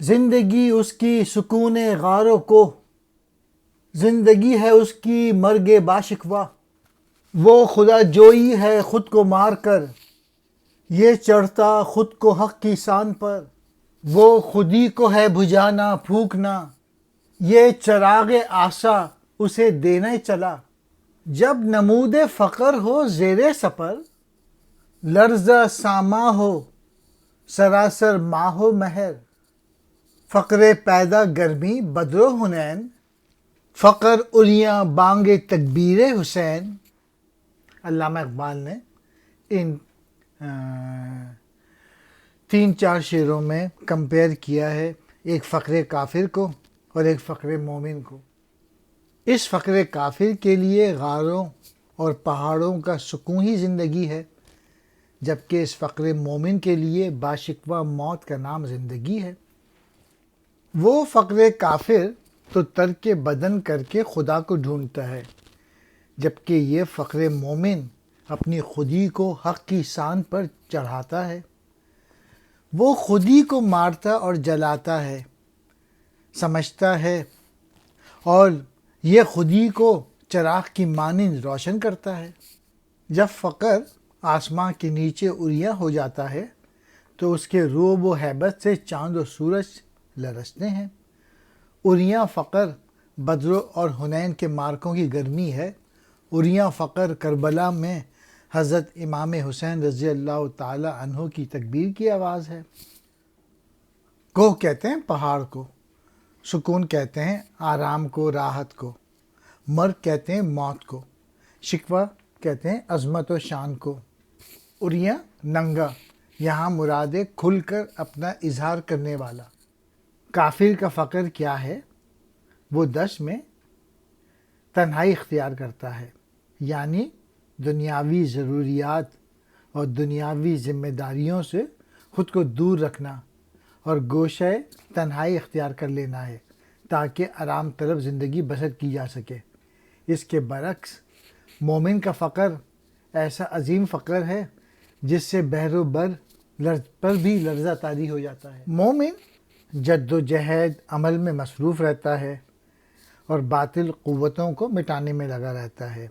زندگی اس کی سکون غاروں کو، زندگی ہے اس کی مرگ باشکوا، وہ خدا جوئی ہے خود کو مار کر، یہ چڑھتا خود کو حق کی سان پر، وہ خودی کو ہے بجھانا پھونکنا، یہ چراغ آسا اسے دینے چلا، جب نمود فقر ہو زیر سپر، لرزہ ساما ہو سراسر ماہ و مہر، فقر پیدا گرمی بدر و حنین، فقر الیاں بانگ تکبیر حسین۔ علامہ اقبال نے ان 3-4 شعروں میں کمپیئر کیا ہے ایک فقر کافر کو اور ایک فقر مومن کو۔ اس فقر کافر کے لیے غاروں اور پہاڑوں کا سکون ہی زندگی ہے، جبکہ اس فقر مومن کے لیے باشکوہ موت کا نام زندگی ہے۔ وہ فقر کافر تو ترک بدن کر کے خدا کو ڈھونڈتا ہے، جبکہ یہ فقر مومن اپنی خودی کو حق کی سان پر چڑھاتا ہے۔ وہ خودی کو مارتا اور جلاتا ہے، سمجھتا ہے، اور یہ خودی کو چراغ کی مانند روشن کرتا ہے۔ جب فقر آسمان کے نیچے عریاں ہو جاتا ہے تو اس کے رعب و ہیبت سے چاند و سورج لرزتے ہیں۔ عریاں فقر بدر اور حنین کے مارکوں کی گرمی ہے، عریاں فقر کربلا میں حضرت امام حسین رضی اللہ تعالی عنہ کی تکبیر کی آواز ہے۔ کوہ کہتے ہیں پہاڑ کو، سکون کہتے ہیں آرام کو، راحت کو، مرگ کہتے ہیں موت کو، شکوہ کہتے ہیں عظمت و شان کو۔ عریاں ننگا، یہاں مراد ہے کھل کر اپنا اظہار کرنے والا۔ کافر کا فقر کیا ہے؟ وہ دشت میں تنہائی اختیار کرتا ہے، یعنی دنیاوی ضروریات اور دنیاوی ذمہ داریوں سے خود کو دور رکھنا اور گوشہ تنہائی اختیار کر لینا ہے تاکہ آرام طلب زندگی بسر کی جا سکے۔ اس کے برعکس مومن کا فقر ایسا عظیم فقر ہے جس سے بحر و بر پر بھی لرزہ طاری ہو جاتا ہے۔ مومن جد و جہد عمل میں مصروف رہتا ہے اور باطل قوتوں کو مٹانے میں لگا رہتا ہے۔